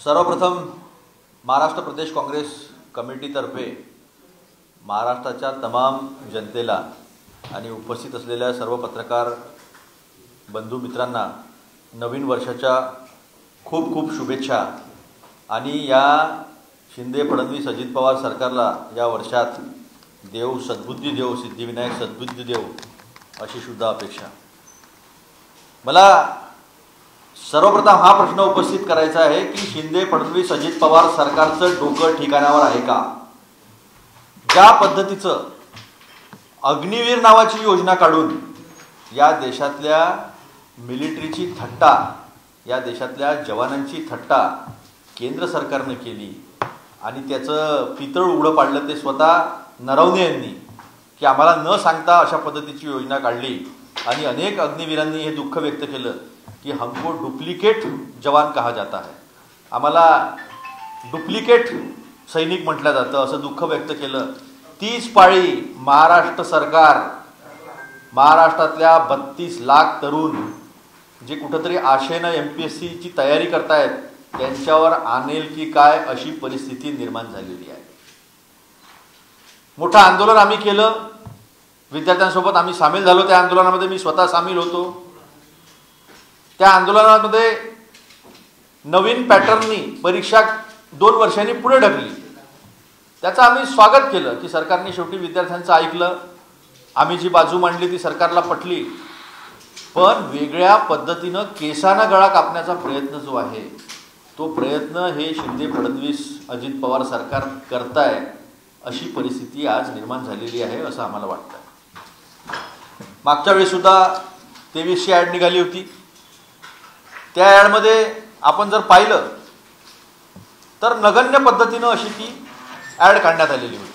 सर्वप्रथम महाराष्ट्र प्रदेश काँग्रेस कमिटीतर्फे महाराष्ट्राच्या तमाम जनतेला आणि उपस्थित असलेल्या सर्व पत्रकार बंधू मित्रांना नवीन वर्षाच्या खूप खूप शुभेच्छा। आणि या शिंदे फडणवीस अजित पवार सरकारला या वर्षात देव सद्बुद्धी देव, सिद्धिविनायक सद्बुद्धी देव अशी सुद्धा अपेक्षा। मला सर्वप्रथम हा प्रश्न उपस्थित करायचा आहे की शिंदे फडणवीस अजित पवार सरकारचं डोकं ठिकाणावर आहे का? ज्या पद्धतीचं अग्निवीर नावाची योजना काढून या देशातल्या मिलिटरीची थट्टा, या देशातल्या जवानांची थट्टा केंद्र सरकारने केली आणि त्याचं पितळ उघडं पाडलं ते स्वतः नरवणे यांनी, की आम्हाला न सांगता अशा पद्धतीची योजना काढली आणि अनेक अग्निवीरांनी हे दुःख व्यक्त केलं कि हमको डुप्लिकेट जवान कहा जाता है, आम्हाला डुप्लिकेट सैनिक म्हटलं जातं असं दुःख व्यक्त केलं। 30 पाळी महाराष्ट्र सरकार महाराष्ट्रातल्या 32 लाख तरुण जे कुठेतरी आशेनं MPSC ची तयारी करतायत त्यांच्यावर आणेल की काय अशी परिस्थिती निर्माण झालेली आहे। मोठं आंदोलन आम्ही केलं, विद्यार्थ्यांसोबत आम्ही सामील झालो, त्या आंदोलनामध्ये मी स्वतः सामील होतो। त्या आंदोलनामध्ये नवीन पॅटर्ननी परीक्षा 2 वर्षांनी पुढे ढकलली, त्याचं आम्ही स्वागत केलं की सरकारने शेवटी विद्यार्थ्यांचं ऐकलं, आम्ही जी बाजू मांडली ती सरकारला पटली। पण वेगळ्या पद्धतीनं केसानं गळा कापण्याचा प्रयत्न जो आहे तो प्रयत्न हे शिंदे फडणवीस अजित पवार सरकार करताय अशी परिस्थिती आज निर्माण झालेली आहे असं आम्हाला वाटतं। मागच्या वेळी सुद्धा 2300 ॲड निघाली होती, त्या ॲडमध्ये आपण जर पाहिलं तर नगण्य पद्धतीनं अशी ती ॲड काढण्यात आलेली होती।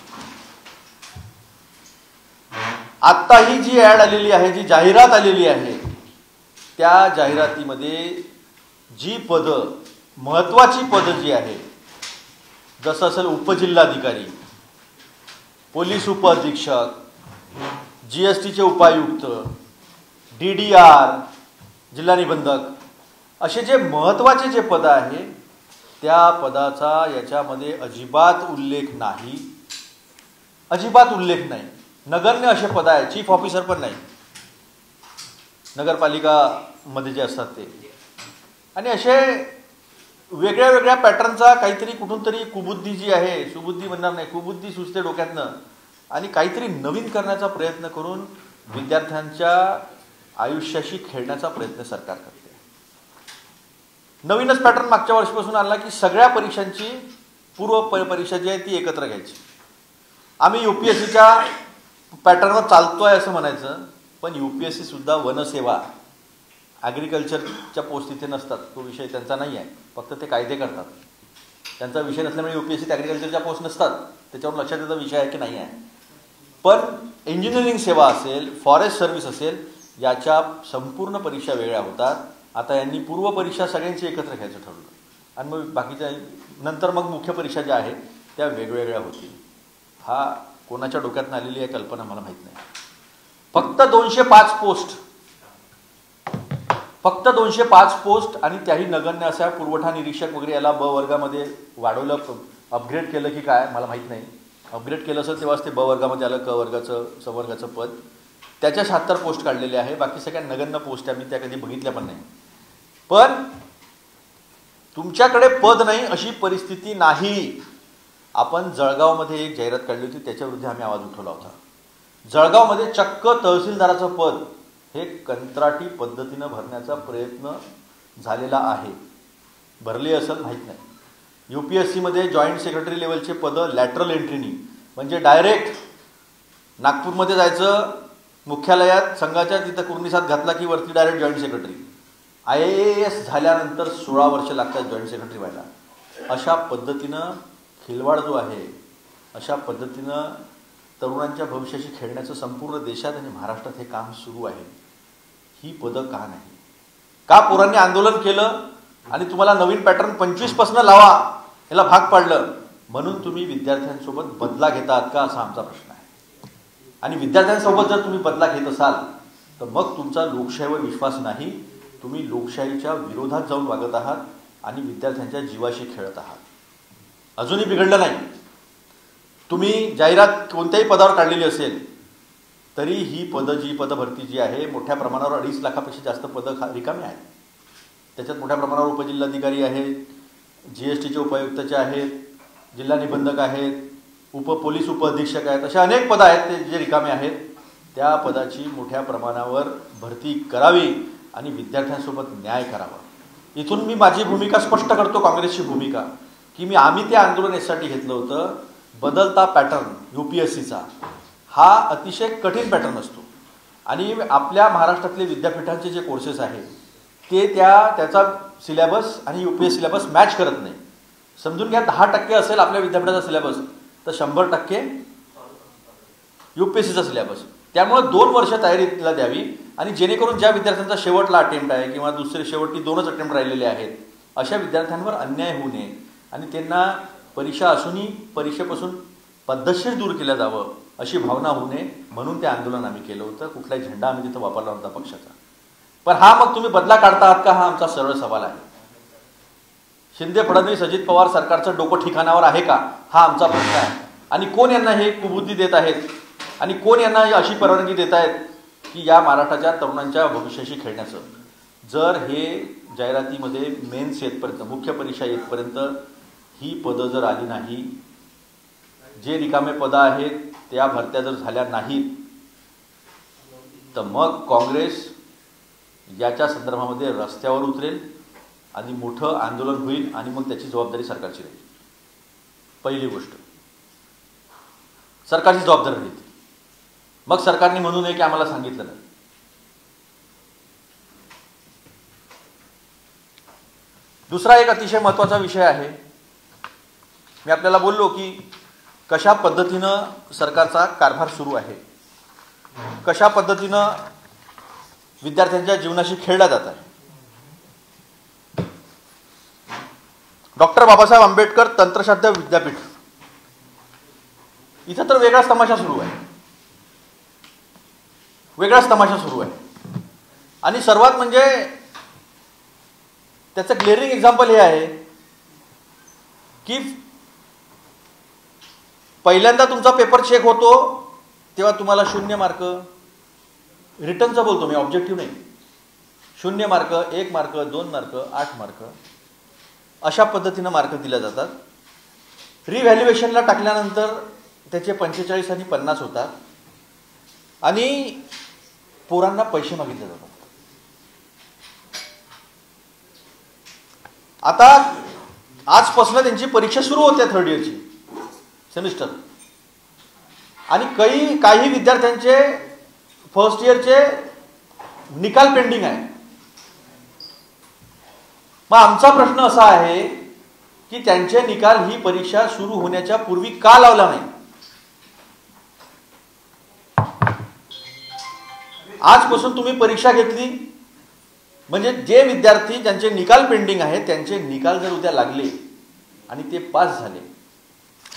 आत्ता ही जी ॲड आलेली आहे, जी जाहिरात आलेली आहे, त्या जाहिरातीमध्ये जी पदं, महत्त्वाची पदं जी आहे, जसं असेल उपजिल्हाधिकारी, पोलीस उपअधीक्षक, GSTचे उपायुक्त, DDR, जिल्हा निबंधक, असे जे महत्त्वाचे जे पद आहे त्या पदाचा याच्यामध्ये अजिबात उल्लेख नाही, अजिबात उल्लेख नाही। नगण्य असे पद आहे, चीफ ऑफिसर पण नाही, नगरपालिकामध्ये जे असतात ते। आणि असे वेगळ्या वेगळ्या पॅटर्नचा काहीतरी कुठून तरी कुबुद्धी जी आहे, सुबुद्धी म्हणणार नाही, कुबुद्धी सुचते डोक्यातनं आणि काहीतरी नवीन करण्याचा प्रयत्न करून विद्यार्थ्यांच्या आयुष्याशी खेळण्याचा प्रयत्न सरकार करते। नवीनच पॅटर्न मागच्या वर्षीपासून आणला की सगळ्या परीक्षांची पूर्व परीक्षा जी आहे ती एकत्र घ्यायची। आम्ही UPSCच्या पॅटर्नवर चालतोय असं म्हणायचं, पण UPSC सुद्धा वनसेवा, ॲग्रिकल्चरच्या पोस्ट तिथे नसतात, तो विषय त्यांचा नाही आहे, फक्त ते कायदे करतात। त्यांचा विषय नसल्यामुळे UPSC ॲग्रिकल्चरच्या पोस्ट नसतात, त्याच्यावर लक्षात येतं विषय आहे की नाही आहे। पण इंजिनिअरिंग सेवा असेल, फॉरेस्ट सर्व्हिस असेल, याच्या संपूर्ण परीक्षा वेगळ्या होतात। आता यांनी पूर्व परीक्षा सगळ्यांची एकत्र घ्यायचं ठरवलं आणि मग बाकीच्या नंतर मग मुख्य परीक्षा ज्या आहेत त्या वेगवेगळ्या होतील। हा कोणाच्या डोक्यातून आलेली आहे कल्पना मला माहीत नाही। फक्त 205 पोस्ट, फक्त 205 पोस्ट आणि त्याही नगण्य अशा पुरवठा निरीक्षक वगैरे याला ब वर्गामध्ये वाढवलं, अपग्रेड केलं की काय मला माहीत नाही। अपग्रेड केलं असेल तेव्हाच ते ब वर्गामध्ये आलं, क वर्गाचं संवर्गाचं पद, त्याच्या 76 पोस्ट काढलेले आहे। बाकी सगळ्या नगण्य पोस्ट आम्ही त्या कधी बघितल्या पण नाही। पण तुमच्याकडे पद नाही अशी परिस्थिती नाही। आपण जळगावमध्ये एक जाहिरात काढली होती, त्याच्याविरुद्ध आम्ही आवाज उठवला होता। जळगावमध्ये चक्क तहसीलदाराचं पद हे कंत्राटी पद्धतीनं भरण्याचा प्रयत्न झालेला आहे, भरली असेल माहीत नाही। UPSCमध्ये जॉईंट सेक्रेटरी लेवलचे पदं लॅटरल एंट्रीनी, म्हणजे डायरेक्ट नागपूरमध्ये जायचं, मुख्यालयात संघाच्या तिथं कुर्निसात घातला की वरती डायरेक्ट जॉईंट सेक्रेटरी। IAS झाल्यानंतर 16 वर्ष लागतात जॉईंट सेक्रेटरी व्हायला। अशा पद्धतीनं खिलवाड जो आहे, अशा पद्धतीनं तरुणांच्या भविष्याशी खेळण्याचं संपूर्ण देशात आणि महाराष्ट्रात हे काम सुरू आहे। ही पदं का नाही? का पोरांनी आंदोलन केलं आणि तुम्हाला नवीन पॅटर्न 25 पासून लावा याला भाग पाडलं म्हणून तुम्ही विद्यार्थ्यांसोबत बदला घेतात का असा आमचा प्रश्न आहे। आणि विद्यार्थ्यांसोबत जर तुम्ही बदला घेत असाल तर मग तुमचा लोकशाहीवर विश्वास नाही, तुम्ही लोकशाहीच्या विरोधात जाऊन वागत आहात। आणि विद्यार्थ्यांच्या जीवाशी खेळत आहात. अजूनही बिघडलं नाही. तुम्ही जाहिरात कोणत्याही पदावर काढलेली असेल तरी ही पदं भरती जी आहे मोठ्या प्रमाणावर 2.5 लाखापेक्षा जास्त पदं रिकामी आहेत. त्याच्यात मोठ्या प्रमाणावर उपजिल्हाधिकारी आहेत, GSTचे उपायुक्तचे आहेत, जिल्हा निबंधक आहेत, पोलीस उपअधीक्षक आहेत, अशा अनेक पदं आहेत ते जे रिकामे आहेत. त्या पदाची मोठ्या प्रमाणावर भरती करावी आणि विद्यार्थ्यांसोबत न्याय करावा. इथून मी माझी भूमिका स्पष्ट करतो, काँग्रेसची भूमिका, की आम्ही ते आंदोलन यासाठी घेतलं होतं. बदलता पॅटर्न UPSCचा हा अतिशय कठीण पॅटर्न असतो आणि आपल्या महाराष्ट्रातले विद्यापीठांचे जे कोर्सेस आहेत ते त्याचा सिलेबस आणि UPSC सिलेबस मॅच करत नाही. समजून घ्या 10% असेल आपल्या विद्यापीठाचा सिलेबस तर 100% UPSCचा सिलेबस. त्यामुळे 2 वर्ष तयारीला द्यावी आणि जेणेकरून ज्या विद्यार्थ्यांचा शेवटला अटेम्प्ट आहे किंवा शेवटची 2च अटेम्प्ट राहिलेले आहेत अशा विद्यार्थ्यांवर अन्याय होऊ नये आणि त्यांना परीक्षा असूनही परीक्षेपासून पद्धतशीर दूर केलं जावं अशी भावना होऊ नये म्हणून ते आंदोलन आम्ही केलं होतं. कुठलाही झेंडा आम्ही तिथं वापरला नव्हता पक्षाचा. पण मग तुम्ही बदला काढता आहात का, हा आमचा सरळ सवाल आहे. शिंदे फडणवीस अजित पवार सरकारचं डोकं ठिकाणावर आहे का, हा आमचा प्रश्न आहे. आणि कोण यांना हे कुबुद्धी देत आहेत आणि कोण यांना अशी परवानगी देत आहेत की या महाराष्ट्राच्या तरुणांच्या भविष्याशी खेळण्याचं. जर हे जाहिरातीमध्ये मेन्स येतपर्यंत, मुख्य परीक्षा येतपर्यंत ही पदं जर आली नाही, जे रिकामे पदं आहेत त्या भरत्या जर झाल्या नाहीत तर मग काँग्रेस याच्या संदर्भामध्ये रस्त्यावर उतरेल आणि मोठं आंदोलन होईल आणि मग त्याची जबाबदारी सरकारची राहील. पहिली गोष्ट, सरकारची जबाबदारी राहील. मग सरकारने म्हणू नये की आम्हाला सांगितलं नाही. दुसरा एक अतिशय महत्त्वाचा विषय आहे. मी आपल्याला बोललो की कशा पद्धतीनं सरकारचा कारभार सुरू आहे, कशा पद्धतीनं विद्यार्थ्यांच्या जीवनाशी खेळला जात आहे. डॉक्टर बाबासाहेब आंबेडकर तंत्रशास्त्र विद्यापीठ इथं तर वेगळाच तमाशा सुरू आहे, वेगळाच तमाशा सुरू आहे. आणि सर्वात म्हणजे त्याचं ग्लेअरिंग एक्झाम्पल हे आहे की पहिल्यांदा तुमचा पेपर चेक होतो तेव्हा तुम्हाला 0 मार्क, रिटर्नचं बोलतो मी, ऑब्जेक्टिव्ह नाही, 0 मार्क, 1 मार्क, 2 मार्क, 8 मार्क अशा पद्धतीनं मार्क दिले जातात. रिव्हॅल्युएशनला टाकल्यानंतर त्याचे 45 आणि 50 होतात आणि पोरांना पैसे मागितले जातात. आता आजपासून त्यांची परीक्षा सुरू होते 3rd इयरची सेमिस्टर आणि काही विद्यार्थ्यांचे 1st इयरचे निकाल पेंडिंग आहे. मग आमचा प्रश्न असा आहे की त्यांचे निकाल ही परीक्षा सुरू होण्याच्या पूर्वी का लावला नाही. आजपासून तुम्ही परीक्षा घेतली म्हणजे जे विद्यार्थी ज्यांचे निकाल पेंडिंग आहेत त्यांचे निकाल जर उद्या लागले आणि ते पास झाले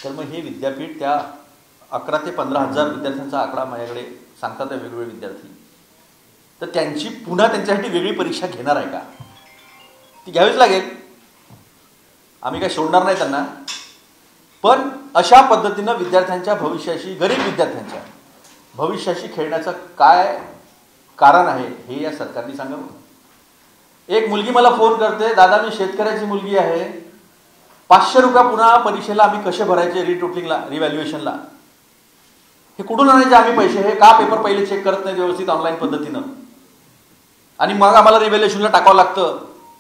तर मग हे विद्यापीठ त्या 11 ते 15 हजार विद्यार्थ्यांचा आकडा माझ्याकडे सांगतात वेगवेगळे विद्यार्थी, तर त्यांची पुन्हा त्यांच्यासाठी वेगळी परीक्षा घेणार आहे का, ती घ्यावीच लागेल. आम्ही काय सोडणार नाही त्यांना. पण अशा पद्धतीनं विद्यार्थ्यांच्या भविष्याशी, गरीब विद्यार्थ्यांच्या भविष्याशी खेळण्याचं काय कारण आहे हे या सरकारने सांगावं. एक मुलगी मला फोन करते, दादा मी शेतकऱ्याची मुलगी आहे, 500 रुपये पुन्हा परीक्षेला आम्ही कसे भरायचे, रिटोटलिंगला, रिव्हॅल्युएशनला, हे कुठून आणायचे आम्ही पैसे, हे का पेपर पहिले चेक करत नाही व्यवस्थित ऑनलाईन पद्धतीनं आणि मग आम्हाला रिव्हॅल्युएशनला टाकावं लागतं.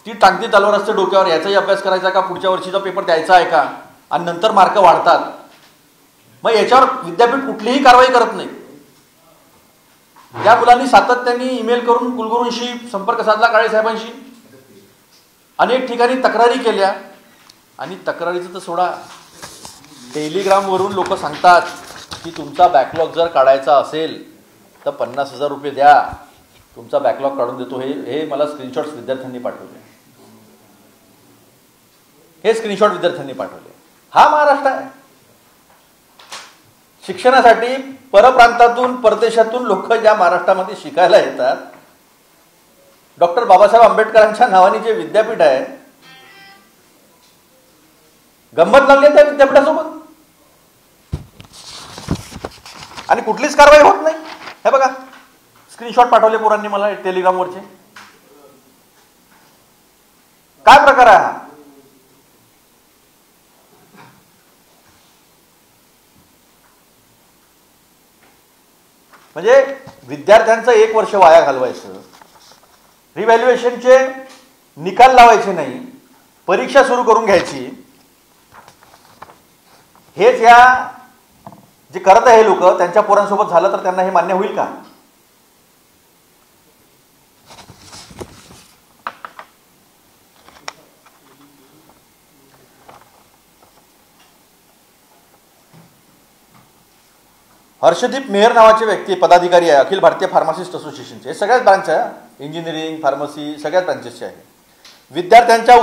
ती टाकती तलवार असते डोक्यावर, याचाही अभ्यास करायचा का, पुढच्या वर्षीचा पेपर द्यायचा आहे का, आणि नंतर मार्क वाढतात. मग याच्यावर विद्यापीठ कुठलीही कारवाई करत नाही. त्या मुलांनी सातत्याने ईमेल करून कुलगुरूंशी संपर्क साधला, काळे साहेबांशी, अनेक ठिकाणी तक्रारी केल्या आणि तक्रारीचं तर सोडा, टेलिग्रामवरून लोक सांगतात की तुमचा बॅकलॉग जर काढायचा असेल तर 50,000 रुपये द्या, तुमचा बॅकलॉग काढून देतो. हे मला स्क्रीनशॉट्स विद्यार्थ्यांनी पाठवले, हे स्क्रीनशॉट विद्यार्थ्यांनी पाठवले. हा महाराष्ट्र आहे. शिक्षणासाठी परप्रांतातून, परदेशातून लोक ज्या महाराष्ट्रामध्ये शिकायला येतात, डॉक्टर बाबासाहेब आंबेडकरांच्या नावाने जे विद्यापीठ आहे गंमत लागली त्या विद्यापीठासोबत आणि कुठलीच कारवाई होत नाही. हे बघा, स्क्रीनशॉट पाठवले पोरांनी मला टेलिग्रामवरचे. काय प्रकार आहे हा? म्हणजे विद्यार्थ्यांचं 1 वर्ष वाया घालवायचं, रिव्हॅल्युएशनचे निकाल लावायचे नाही, परीक्षा सुरू करून घ्यायची. हेच या जे करत आहे लोक, त्यांच्या पोरांसोबत झालं तर त्यांना हे मान्य होईल का? हर्षदीप मेहर नावाचे व्यक्ती पदाधिकारी आहे, अखिल भारतीय फार्मासिस्ट असोसिएशनचे. हे सगळ्याच ब्रांच आहे, इंजिनिअरिंग, फार्मसी सगळ्याच ब्रांचेसचे आहे. विद्यार्थ्यांच्या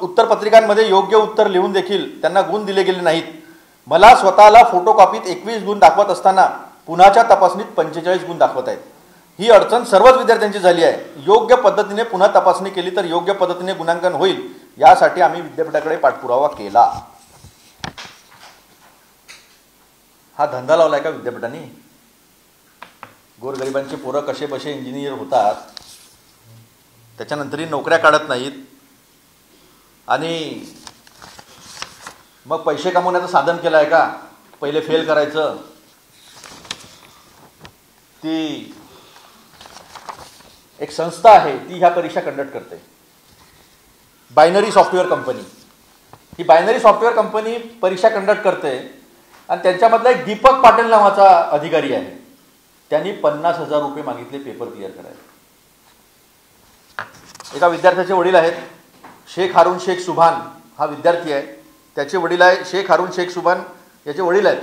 उत्तरपत्रिकांमध्ये योग्य उत्तर लिहून देखील त्यांना गुण दिले गेले नाहीत. मला स्वतःला फोटोकॉपीत 21 गुण दाखवत असताना पुन्हाच्या तपासणीत 45 गुण दाखवत आहेत. ही अडचण सर्वच विद्यार्थ्यांची झाली आहे. योग्य पद्धतीने पुन्हा तपासणी केली तर योग्य पद्धतीने गुणांकन होईल, यासाठी आम्ही विद्यापीठाकडे पाठपुरावा केला. हा धंदा लावलाय का विद्यापीठाने? गोरगरिबांचे पोरं कसे बसे इंजिनियर होतात, त्याच्यानंतरही नोकऱ्या काढत नाहीत आणि मग पैसे कमवण्याचं साधन केलं आहे का? पहिले फेल करायचं. ती एक संस्था आहे, ती ह्या परीक्षा कंडक्ट करते, बायनरी सॉफ्टवेअर कंपनी. ही बायनरी सॉफ्टवेअर कंपनी परीक्षा कंडक्ट करते आणि त्यांच्यामधला एक दीपक पाटील नावाचा अधिकारी आहे. त्यांनी 50,000 रुपये मागितले पेपर क्लिअर करायला. एका विद्यार्थ्याचे वडील आहेत, शेख हारून शेख सुभान हा विद्यार्थी आहे. त्याचे वडील आहे शेख हारून शेख सुभान, याचे वडील आहेत.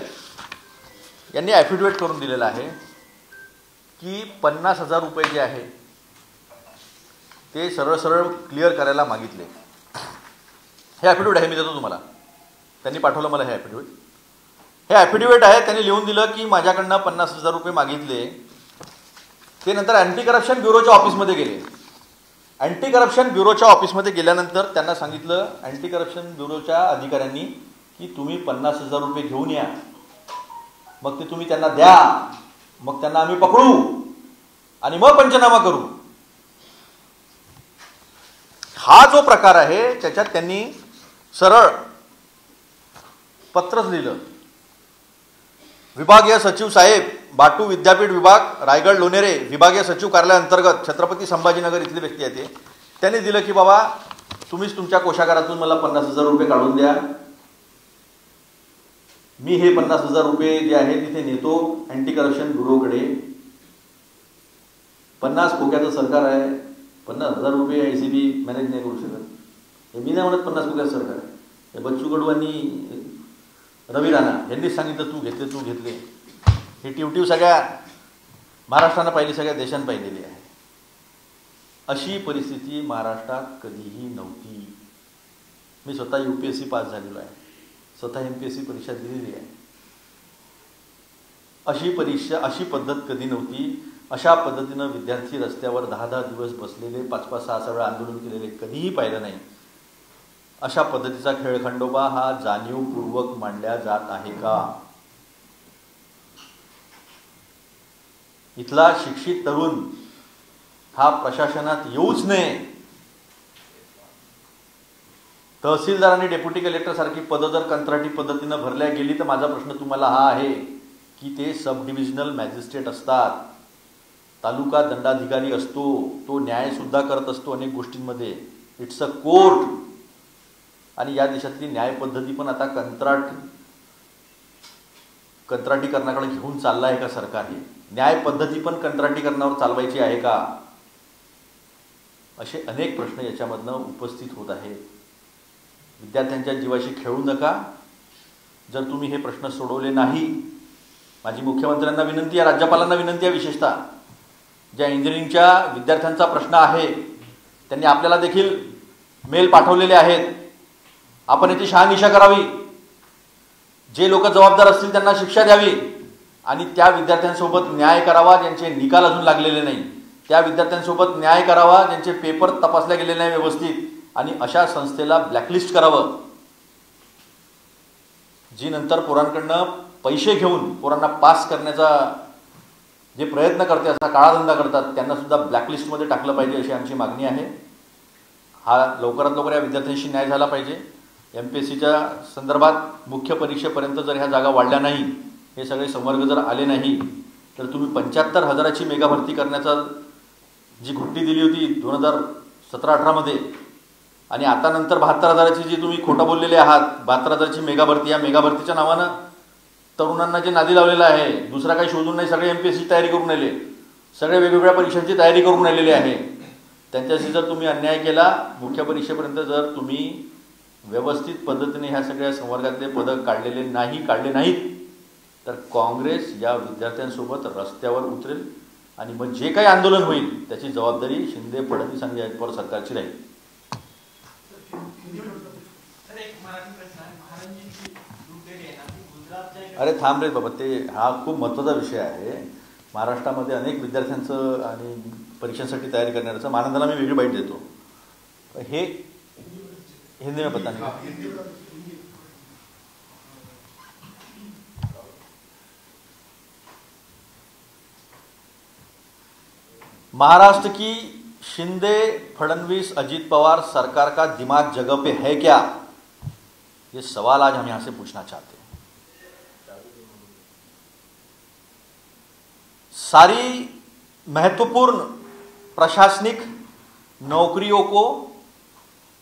यांनी ॲफिडेविट करून दिलेला आहे की 50,000 रुपये जे आहे ते सरळ सरळ क्लिअर करायला मागितले. हे ॲफिडेविट आहे, मी देतो तुम्हाला. त्यांनी पाठवलं मला हे ॲफिडेविट. हे ॲफिडेविट आहे, त्यांनी लिहून दिलं की माझ्याकडनं 50,000 रुपये मागितले. ते नंतर अँटी करप्शन ब्युरोच्या ऑफिसमध्ये गेले. अँटी करप्शन ब्युरोच्या ऑफिसमध्ये गेल्यानंतर त्यांना सांगितलं अँटी करप्शन ब्युरोच्या अधिकाऱ्यांनी की तुम्ही 50,000 रुपये घेऊन या, मग ते तुम्ही त्यांना द्या, मग त्यांना आम्ही पकडू आणि मग पंचनामा करू. हा जो प्रकार आहे त्याच्यात त्यांनी सरळ पत्रच लिहिलं. विभागीय सचिव साहेब, बाटू विद्यापीठ विभाग, रायगड लोणेरे, विभागीय सचिव कार्यालय अंतर्गत छत्रपती संभाजीनगर इथले व्यक्ती आहे ते. त्यांनी दिलं की बाबा तुम्हीच तुमच्या कोषागारातून मला 50,000 रुपये काढून द्या. मी हे 50,000 रुपये जे आहे तिथे नेतो अँटी करप्शन ब्युरोकडे. 50 खोक्याचं सरकार आहे, 50,000 रुपये ACB मॅनेज नाही करू शकत. हे मी नाही म्हणत 50 खोक्याचं सरकार आहे. हे बच्चू कडू आणि रवी राणा यांनीच सांगितलं तू घेतले. ही टिवटिव सगळ्या महाराष्ट्रानं पाहिली, सगळ्या देशानं पाहिलेली आहे. अशी परिस्थिती महाराष्ट्रात कधीही नव्हती. मी स्वतः UPSC पास झालेलो आहे, स्वतः MPSC परीक्षा दिलेली आहे. अशी पद्धत कधी नव्हती. अशा पद्धतीनं विद्यार्थी रस्त्यावर 10-10 दिवस बसलेले, 5-5, 6-6 वेळा आंदोलन केलेले कधीही पाहिलं नाही. अशा पद्धतीचा खेळखंडोबा हा जाणीवपूर्वक मांडला जात आहे का? इथला शिक्षित तरुण हा प्रशासनात येऊच नये. तहसीलदार आणि डेप्युटी कलेक्टर सारखी पदं जर कंत्राटी पद्धतीनं भरल्या गेली तर माझा प्रश्न तुम्हाला हा आहे की ते सब डिव्हिजनल मॅजिस्ट्रेट असतात. तालुका दंडाधिकारी असतो, तो न्यायसुद्धा करत असतो अनेक गोष्टींमध्ये. It's a court. आणि या देशातली न्याय पद्धती पण आता कंत्राटीकरणाकडे घेऊन चाललं आहे का सरकार? ही न्याय पद्धती पण कंत्राटीकरणावर चालवायची आहे का? असे अनेक प्रश्न याच्यामधनं उपस्थित होत आहेत. विद्यार्थ्यांच्या जीवाशी खेळू नका. जर तुम्ही हे प्रश्न सोडवले नाही, माझी मुख्यमंत्र्यांना विनंती आहे, राज्यपालांना विनंती आहे, विशेषतः ज्या इंजिनिअरिंगच्या विद्यार्थ्यांचा प्रश्न आहे त्यांनी आपल्याला देखील मेल पाठवलेले आहेत. आपण याची शहानिशा करावी. जे लोक जबाबदार असतील त्यांना शिक्षा द्यावी आणि त्या विद्यार्थ्यांसोबत न्याय करावा ज्यांचे निकाल अजून लागलेले नाही. त्या विद्यार्थ्यांसोबत न्याय करावा ज्यांचे पेपर तपासले गेलेले नाही व्यवस्थित, आणि अशा संस्थेला ब्लॅकलिस्ट करावं. जी नंतर पोरांकडनं पैसे घेऊन पोरांना पास करण्याचा जे प्रयत्न करते, असा काळाधंदा करतात, त्यांना सुद्धा ब्लॅकलिस्टमध्ये टाकलं पाहिजे अशी आमची मागणी आहे. हा लवकरात लवकर या विद्यार्थ्यांशी न्याय झाला पाहिजे. MPSCच्या संदर्भात मुख्य परीक्षेपर्यंत जर ह्या जागा वाढल्या नाही, हे सगळे संवर्ग जर आले नाही, तर तुम्ही 75,000ची मेगा भरती करण्याचा जी घुट्टी दिली होती 2017-18 मध्ये, आणि आता नंतर 72,000ची जी तुम्ही खोटं बोललेले आहात, 72,000ची मेगा भरती, या मेगा भरतीच्या नावानं तरुणांना जे नादी लावलेलं आहे, दुसरा काही शोधून नाही, सगळे MPSCची तयारी करून राहिले, सगळे वेगवेगळ्या परीक्षांची तयारी करून राहिलेले आहे. त्यांच्याशी जर तुम्ही अन्याय केला, मुख्य परीक्षेपर्यंत जर तुम्ही व्यवस्थित पद्धतीने ह्या सगळ्या संवर्गातले पदक काढले नाहीत, तर काँग्रेस या विद्यार्थ्यांसोबत रस्त्यावर उतरेल आणि मग जे काही आंदोलन होईल त्याची जबाबदारी शिंदे, फडणवीस आणि अजित पवार सरकारची राहील. अरे थांब रे बाबा, ते हा खूप महत्त्वाचा विषय आहे. महाराष्ट्रामध्ये अनेक विद्यार्थ्यांचं आणि परीक्षांसाठी तयारी करण्याचं मानंदाला मी वेगळी बाईट देतो. हे हिंदी में पता नहीं. महाराष्ट्र की शिंदे, फडणवीस, अजित पवार सरकार का दिमाग जगह पे है क्या, ये सवाल आज हम यहां से पूछना चाहते हैं. सारी महत्वपूर्ण प्रशासनिक नौकरियों को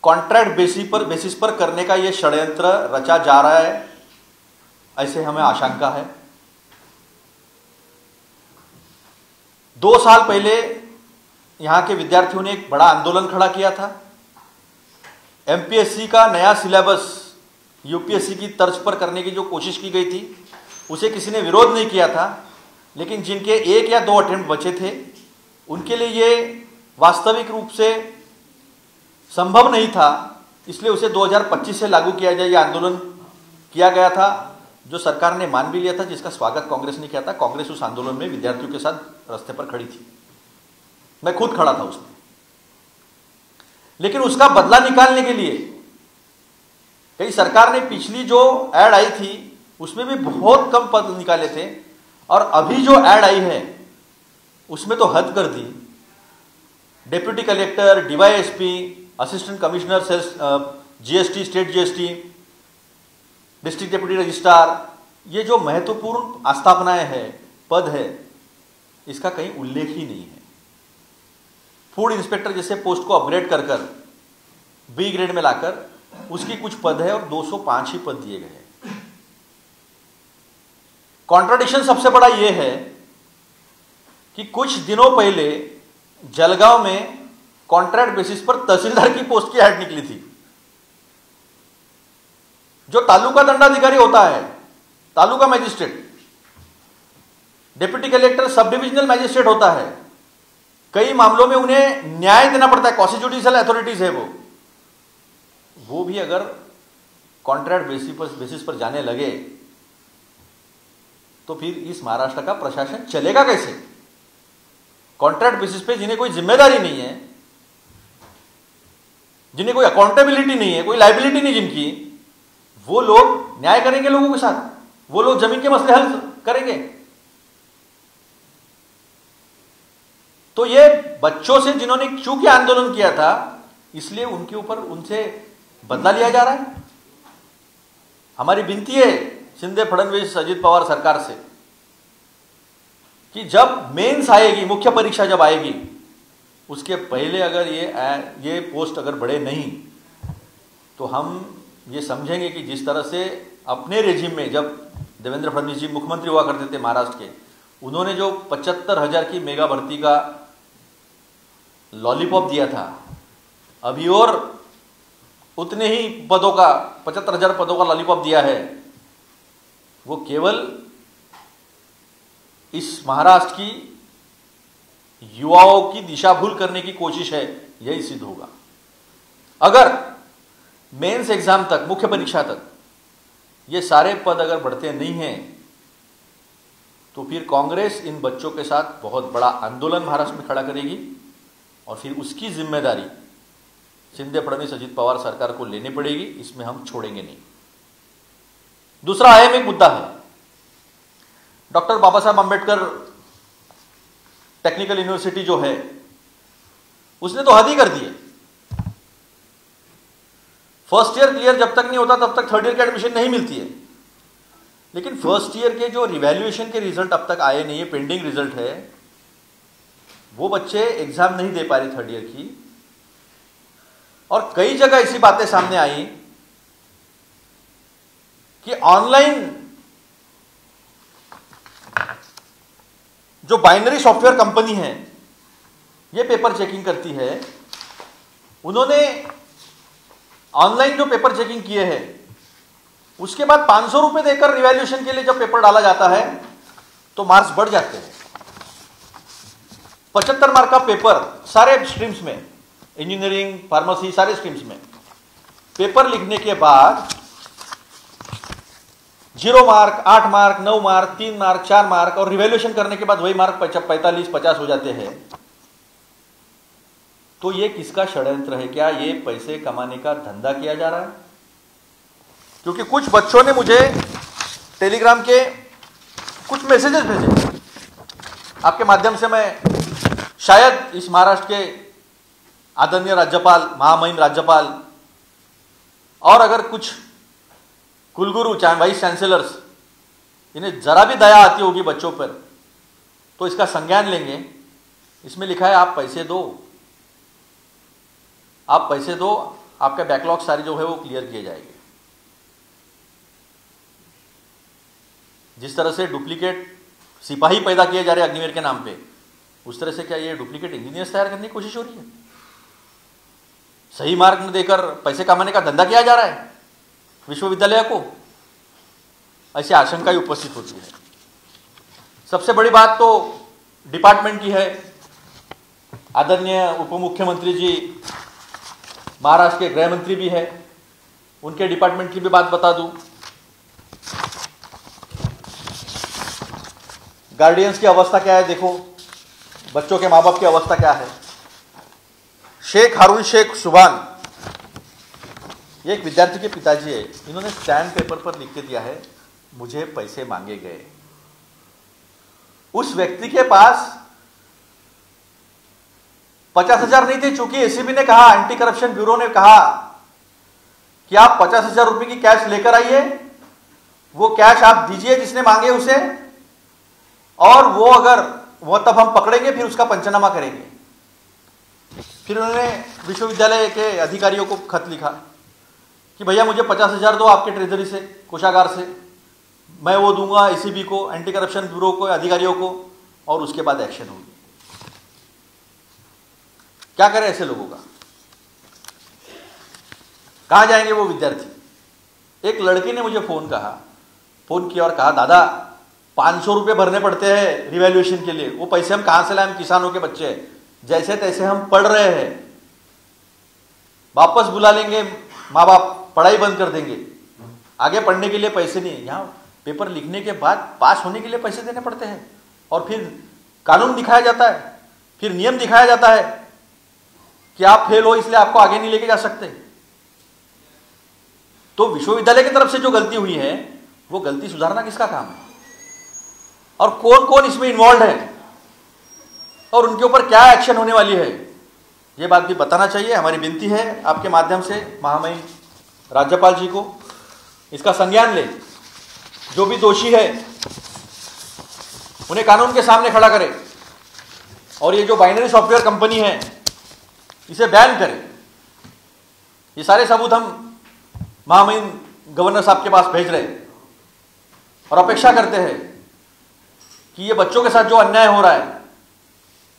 कॉन्ट्रैक्ट बेसिस पर करने का ये षड्यंत्र रचा जा रहा है, ऐसे हमें आशंका है. 2 साल पहले यहां के विद्यार्थियों ने एक बड़ा आंदोलन खड़ा किया था. MPSC का नया सिलेबस UPSC की तर्ज पर करने की जो कोशिश की गई थी, उसे किसी ने विरोध नहीं किया था, लेकिन जिनके 1 या 2 अटेम्प्ट बचे थे, उनके लिए ये वास्तविक रूप से संभव नहीं था, इसलिए उसे 2025 से लागू किया जाए, ये आंदोलन किया गया था, जो सरकार ने मान भी लिया था, जिसका स्वागत कांग्रेस ने किया था. कांग्रेस उस आंदोलन में विद्यार्थियों के साथ रास्ते पर खड़ी थी, मैं खुद खड़ा था उसमें. लेकिन उसका बदला निकालने के लिए कई सरकार ने पिछली जो ऐड आई थी उसमें भी बहुत कम पद निकाले थे, और अभी जो ऐड आई है उसमें तो हद कर दी. Deputy collector, DYSP, assistant commissioner sales, GST, state GST, district deputy registrar, ये जो महत्वपूर्ण आस्थापनाएं हैं, पद है, इसका कहीं उल्लेख ही नहीं है. फूड इंस्पेक्टर जैसे पोस्ट को अपग्रेड कर B ग्रेड में लाकर उसकी कुछ पद है और 205 ही पद दिए गए हैं. कॉन्ट्राडिक्शन सबसे बड़ा यह है कि कुछ दिनों पहले जलगांव में कॉन्ट्रैक्ट बेसिस पर तहसीलदार की पोस्ट की ऐड निकली थी. जो तालुका दंडाधिकारी होता है, taluka magistrate, deputy collector sub divisional magistrate होता है, कई मामलों में उन्हें न्याय देना पड़ता है, क्वासी जुडिशियल अथॉरिटीज है वो भी अगर कॉन्ट्रैक्ट बेसिस पर जाने लगे तो फिर इस महाराष्ट्र का प्रशासन चलेगा कैसे? कॉन्ट्रैक्ट बेसिस पे जिन्हें कोई जिम्मेदारी नहीं है, जिन्हें कोई अकाउंटेबिलिटी नहीं है, कोई लाइबिलिटी नहीं जिनकी, वो लोग न्याय करेंगे लोगों के साथ, वो लोग जमीन के मसले हल करेंगे. तो ये बच्चों से जिन्होंने चूंकि आंदोलन किया था, इसलिए उनके ऊपर उनसे बदला लिया जा रहा है. हमारी विनती है शिंदे, फडणवीस, अजित पवार सरकार से कि जब मेंस आएगी, मुख्य परीक्षा जब आएगी, उसके पहले अगर ये पोस्ट अगर बढ़े नहीं, तो हम ये समझेंगे कि जिस तरह से अपने रेजिम में जब देवेंद्र फडणवीस जी मुख्यमंत्री हुआ करते थे महाराष्ट्र के, उन्होंने जो 75,000 की मेगा भर्ती का लॉलीपॉप दिया था, अभी और उतने ही पदों का 75,000 पदों का लॉलीपॉप दिया है, वो केवल इस महाराष्ट्र की युवाओं की दिशा भूल करने की कोशिश है, यही सिद्ध होगा. अगर मेंस एग्जाम तक, मुख्य परीक्षा तक ये सारे पद अगर बढ़ते नहीं हैं, तो फिर कांग्रेस इन बच्चों के साथ बहुत बड़ा आंदोलन महाराष्ट्र में खड़ा करेगी, और फिर उसकी जिम्मेदारी शिंदे, फडणवीस, अजित पवार सरकार को लेनी पड़ेगी. इसमें हम छोड़ेंगे नहीं. दूसरा अहम एक मुद्दा है, डॉक्टर बाबा साहब आम्बेडकर टेक्निकल यूनिवर्सिटी जो है उसने तो हद ही कर दी है। फर्स्ट ईयर क्लियर जब तक नहीं होता तब तक थर्ड ईयर की एडमिशन नहीं मिलती है। लेकिन फर्स्ट ईयर के जो रिवैल्यूएशन के रिजल्ट अब तक आए नहीं है, पेंडिंग रिजल्ट है, वो बच्चे एग्जाम नहीं दे पा रहे थर्ड ईयर की। और कई जगह ऐसी बातें सामने आई कि ऑनलाइन जो बाइनरी सॉफ्टवेयर कंपनी है ये पेपर चेकिंग करती है, उन्होंने ऑनलाइन जो पेपर चेकिंग किए हैं उसके बाद 500 रुपए देकर रिवैल्यूएशन के लिए जब पेपर डाला जाता है तो मार्क्स बढ़ जाते हैं। 75 मार्क का पेपर सारे स्ट्रीम्स में, इंजीनियरिंग, फार्मेसी, सारे स्ट्रीम्स में पेपर लिखने के बाद 0 mark, 8 mark, 9 mark, 3 mark, 4 mark और रिवैल्यूएशन करने के बाद वही मार्क 45-50 हो जाते हैं। तो ये किसका षड्यंत्र है? क्या ये पैसे कमाने का धंधा किया जा रहा है? क्योंकि कुछ बच्चों ने मुझे टेलीग्राम के कुछ मैसेजेस भेजे, आपके माध्यम से मैं शायद इस महाराष्ट्र के आदरणीय राज्यपाल, महामहिम राज्यपाल और अगर कुछ कुलगुरु, चाहे वाइस चांसलर्स, इन्हें जरा भी दया आती होगी बच्चों पर तो इसका संज्ञान लेंगे। इसमें लिखा है आप पैसे दो, आप पैसे दो, आपका बैकलॉग सारी जो है वो क्लियर किए जाएंगे। जिस तरह से डुप्लीकेट सिपाही पैदा किए जा रहे हैं अग्निवीर के नाम पे, उस तरह से क्या ये डुप्लीकेट इंजीनियर्स तैयार करने की कोशिश हो रही है? सही मार्क न देकर पैसे कमाने का धंधा किया जा रहा है विश्वविद्यालय को, ऐसी आशंकाएं उपस्थित होती है। सबसे बड़ी बात तो डिपार्टमेंट की है। आदरणीय उप मुख्यमंत्री जी महाराष्ट्र के गृह मंत्री भी है, उनके डिपार्टमेंट की भी बात बता दूं। गार्डियंस की अवस्था क्या है देखो, बच्चों के माँ बाप की अवस्था क्या है। शेख हारून शेख सुभान, ये एक विद्यार्थी के पिताजी है, इन्होंने स्टैम्प पेपर पर लिख के दिया है मुझे पैसे मांगे गए। उस व्यक्ति के पास 50,000 नहीं थे, चूंकि एसीबी ने कहा, एंटी करप्शन ब्यूरो ने कहा कि आप 50,000 रुपए की कैश लेकर आइए, वो कैश आप दीजिए जिसने मांगे उसे, और वो अगर वो तब हम पकड़ेंगे फिर उसका पंचनामा करेंगे। फिर उन्होंने विश्वविद्यालय के अधिकारियों को खत लिखा कि भैया मुझे 50,000 दो आपके ट्रेजरी से, कोषागार से, मैं वो दूंगा एसीबी को, एंटी करप्शन ब्यूरो को, अधिकारियों को, और उसके बाद एक्शन होगी। क्या करें ऐसे लोगों का? कहां जाएंगे वो विद्यार्थी? एक लड़की ने मुझे फोन किया और कहा दादा 500 रुपये भरने पड़ते हैं रिवैल्यूएशन के लिए, वो पैसे हम कहां से लाए? हम किसानों के बच्चे हैं, जैसे तैसे हम पढ़ रहे हैं, वापस बुला लेंगे माँ बाप, पढ़ाई बंद कर देंगे, आगे पढ़ने के लिए पैसे नहीं। यहाँ पेपर लिखने के बाद पास होने के लिए पैसे देने पड़ते हैं, और फिर कानून दिखाया जाता है, फिर नियम दिखाया जाता है कि आप फेल हो इसलिए आपको आगे नहीं लेके जा सकते। तो विश्वविद्यालय की तरफ से जो गलती हुई है वो गलती सुधारना किसका काम है, और कौन कौन इसमें इन्वॉल्व है, और उनके ऊपर क्या एक्शन होने वाली है, ये बात भी बताना चाहिए। हमारी विनती है आपके माध्यम से महामहिम राज्यपाल जी को, इसका संज्ञान ले, जो भी दोषी है उन्हें कानून के सामने खड़ा करे, और ये जो बाइनरी सॉफ्टवेयर कंपनी है इसे बैन करे। ये सारे सबूत हम महामहिम गवर्नर साहब के पास भेज रहे हैं और अपेक्षा करते हैं कि ये बच्चों के साथ जो अन्याय हो रहा है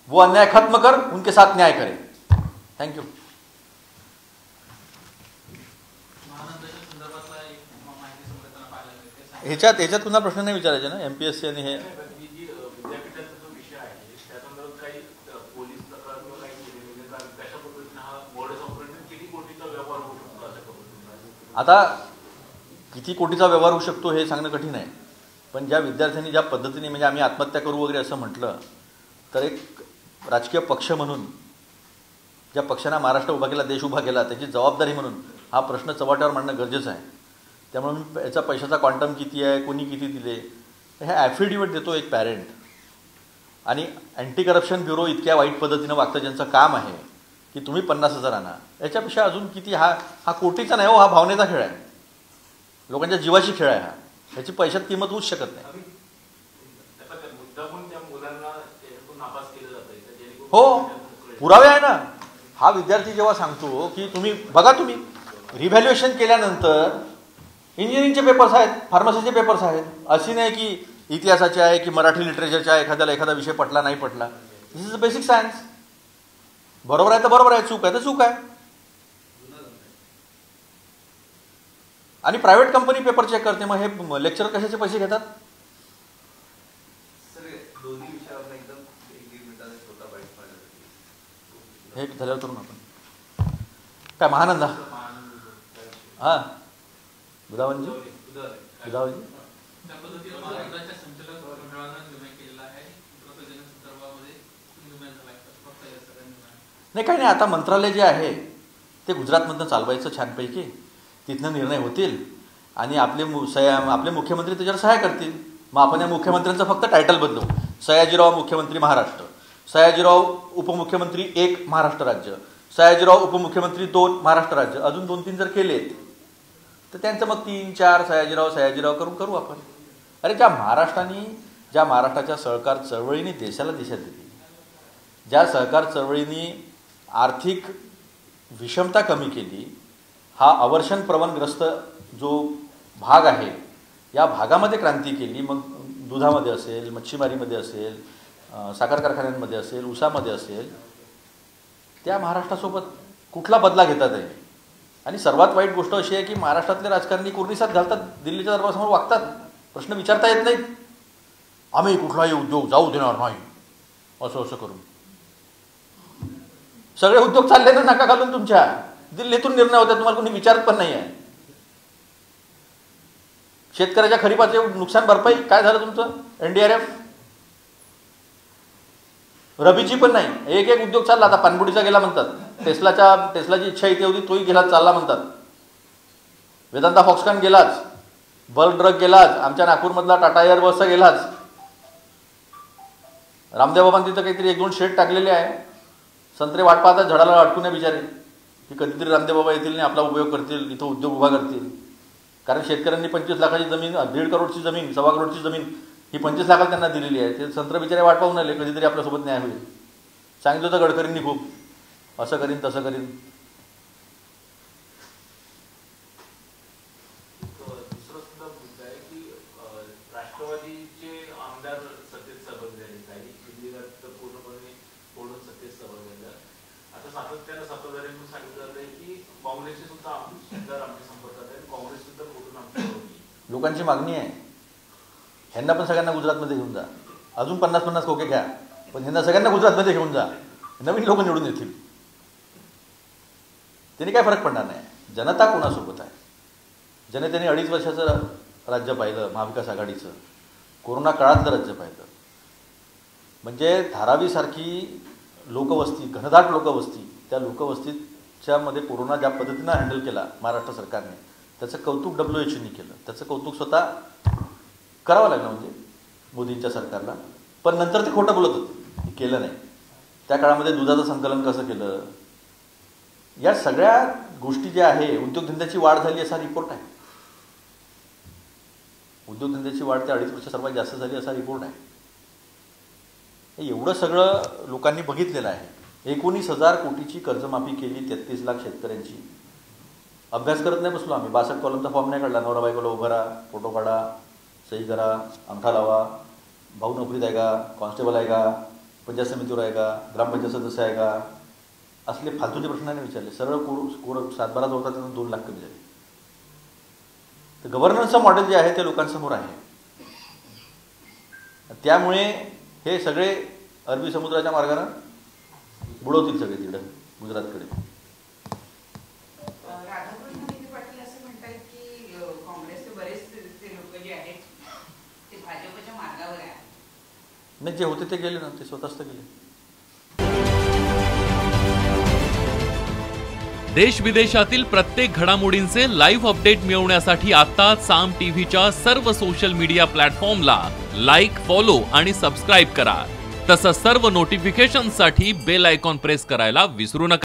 वो अन्याय खत्म कर उनके साथ न्याय करें। Thank you. ह्याच्यात पुन्हा प्रश्न नाही विचारायचे ना, एमपीएससी आणि हे आता किती कोटीचा व्यवहार होऊ शकतो हे सांगणं कठीण आहे, पण ज्या विद्यार्थ्यांनी ज्या पद्धतीने, म्हणजे आम्ही आत्महत्या करू वगैरे असं म्हटलं तर एक राजकीय पक्ष म्हणून, ज्या पक्षाने महाराष्ट्र उभा केला, देश उभा केला, त्याची जबाबदारी म्हणून हा प्रश्न चव्हाट्यावर मांडणं गरजेचं आहे। त्यामुळे मी याचा पैशाचा क्वांटम किती आहे, कोणी किती दिले, हे ॲफिडेविट देतो एक पॅरेंट. आणि अँटी करप्शन ब्युरो इतक्या वाईट पद्धतीनं वागतं, ज्यांचं काम आहे की तुम्ही 50,000 आणा, याच्यापेक्षा अजून किती. हा कोटीचा नाही हो, हा भावनेचा खेळ आहे, लोकांच्या जीवाची खेळ आहे हा. ह्याची पैशात किंमत होऊच शकत नाही. हो, पुरावे आहे ना. हा विद्यार्थी जेव्हा सांगतो की तुम्ही बघा, तुम्ही रिव्हॅल्युएशन केल्यानंतर इंजिनिअरिंगचे पेपर्स आहेत, फार्मसीचे पेपर्स आहेत, अशी नाही की इतिहासाचे आहे की मराठी लिटरेचरचे आहे, एखाद्याला एखादा विषय पटला नाही पटला. दिस इज बेसिक सायन्स. बरोबर आहे तर बरोबर आहे, चूक आहे तर चूक आहे. आणि प्रायव्हेट कंपनी पेपर चेक करते, मग हे लेक्चर कशाचे पैसे घेतात? हे झाल्यावर करून आपण काय महानंदा हां बुधावनजी बुधावजी नाही, काही नाही. आता मंत्रालय जे आहे ते गुजरातमधनं चालवायचं छानपैकी, तिथनं निर्णय होतील आणि आपले मुख्यमंत्री त्याच्यावर सहाय्य करतील. मग आपण या मुख्यमंत्र्यांचं फक्त टायटल बदलू. सयाजीराव मुख्यमंत्री महाराष्ट्र, सयाजीराव उपमुख्यमंत्री 1 महाराष्ट्र राज्य, सयाजीराव उपमुख्यमंत्री 2 महाराष्ट्र राज्य, अजून 2-3 जर केलेत तर त्यांचं मग 3-4 सयाजीराव करून करू आपण. अरे ज्या महाराष्ट्राच्या सहकार चळवळीने देशाला दिशा दिली, ज्या सहकार चळवळीने आर्थिक विषमता कमी केली, हा अवर्षण प्रवणग्रस्त जो भाग आहे या भागामध्ये क्रांती केली. मग दुधामध्ये असेल, मच्छीमारीमध्ये असेल, साखर कारखान्यांमध्ये असेल, ऊसामध्ये असेल, त्या महाराष्ट्रासोबत कुठला बदला घेतात आहे. आणि सर्वात वाईट गोष्ट अशी आहे की महाराष्ट्रातले राजकारणी कुर्निसात घालतात, दिल्लीच्या दरबारासमोर वागतात, प्रश्न विचारता येत नाहीत. आम्ही कुठलाही उद्योग जाऊ देणार नाही असं करून सगळे उद्योग चालले ना नका घालून तुमच्या. दिल्लीतून निर्णय होता, तुम्हाला कोणी विचारत पण नाही आहे. शेतकऱ्याच्या खरीपाचे नुकसान भरपाई काय झालं तुमचं? NDRF रबीची पण नाही. एक उद्योग चालला. आता पानबुडीचा गेला म्हणतात, टेस्लाची इच्छा इथे होती तोही गेला, चालला म्हणतात. वेदांता फॉक्सकॉन गेलाच, बल्क ड्रग गेलाच, आमच्या नागपूरमधला टाटा एअर बसचा गेलाच. रामदेव बाबांनी तिथं काहीतरी 1-2 शेड टाकलेले आहे. संत्रे वाट पाहतात, झाडाला अडकू नये बिचारे, की कधीतरी रामदेव बाबा येतील आणि आपला उपयोग करतील, इथं उद्योग उभा करतील. कारण शेतकऱ्यांनी 25 लाखाची जमीन, 1.5 करोडची जमीन, 1.25 करोडची जमीन ही 25 लाखाला त्यांना दिलेली आहे. ते संत्र बिचारे वाट पाहून आले, कधीतरी आपल्यासोबत न्याय होईल. सांगितलं होतं गडकरींनी खूप, असं करीन तसं करीन. दुसरा सुद्धा मुद्दा आहे की राष्ट्रवादीचे आमदार सत्तेत सहभागी झाले, काही दिल्लीत पूर्णपणे फोडून सत्तेत सहभागी झाले. आता सातत्यानं सत्ताधाऱ्यांनी सांगितलं जात आहे की काँग्रेसचे सुद्धा आमदार आमच्या संपर्कात आहे, काँग्रेस सुद्धा फोडून आमच्या. लोकांची मागणी आहे ह्यांना पण सगळ्यांना गुजरातमध्ये घेऊन जा, अजून 50-50 खोके घ्या, पण ह्यांना सगळ्यांना गुजरातमध्ये घेऊन जा, नवीन लोक निवडून येतील. त्यांनी काय फरक पडणार नाही. जनता कोणासोबत आहे? जनतेने 2.5 वर्षाचं राज्य पाहिलं, महाविकास आघाडीचं. कोरोना काळातलं राज्य पाहिलं. म्हणजे धारावीसारखी लोकवस्ती, घनदाट लोकवस्ती, त्या लोकवस्तीच्या मध्ये कोरोना ज्या पद्धतीनं हँडल केला महाराष्ट्र सरकारने, त्याचं कौतुक WHOने केलं. त्याचं कौतुक स्वतः करावं लागलं म्हणजे मोदींच्या सरकारला. पण नंतर ते खोटं बोलत होते, केलं नाही. त्या काळामध्ये दुधाचं संकलन कसं केलं, या सगळ्या गोष्टी ज्या आहे. उद्योगधंद्याची वाढ झाली असा रिपोर्ट आहे. उद्योगधंद्याची वाढ त्या 2.5 वर्ष सर्वात जास्त झाली असा रिपोर्ट आहे. हे एवढं सगळं लोकांनी बघितलेलं आहे. 19,000 कोटीची कर्जमाफी केली, 33 लाख शेतकऱ्यांची. अभ्यास करत नाही बसलो आम्ही. 62 कॉलमचा फॉर्म नाही काढला. नवरा बायकोला उभं राहा, फोटो काढा, सही करा, अंगठा लावा, भाऊ नोकरीत आहे का, कॉन्स्टेबल आहे का, पंचायत समितीवर आहे का, ग्रामपंचायत सदस्य आहे का, असले फालतूचे प्रश्न नाही विचारले. सरळ कोड 7-12 होता, त्यांना 2 लाख कमी झाले. तर गव्हर्नन्सचं मॉडेल जे आहे ते लोकांसमोर आहे. त्यामुळे हे सगळे अरबी समुद्राच्या मार्गाने बुडवतील सगळे तिकडं गुजरातकडे. नाही, जे होते ते गेले ना, ते स्वतःच तर गेले. देश विदेशातील प्रत्येक घडामोडींचे लाईव्ह अपडेट मिळवण्यासाठी आता साम टीव्हीच्या सर्व सोशल मीडिया प्लॅटफॉर्मला लाईक, फॉलो आणि सबस्क्राईब करा. तसंच सर्व नोटिफिकेशनसाठी बेल आयकॉन प्रेस करायला विसरू नका.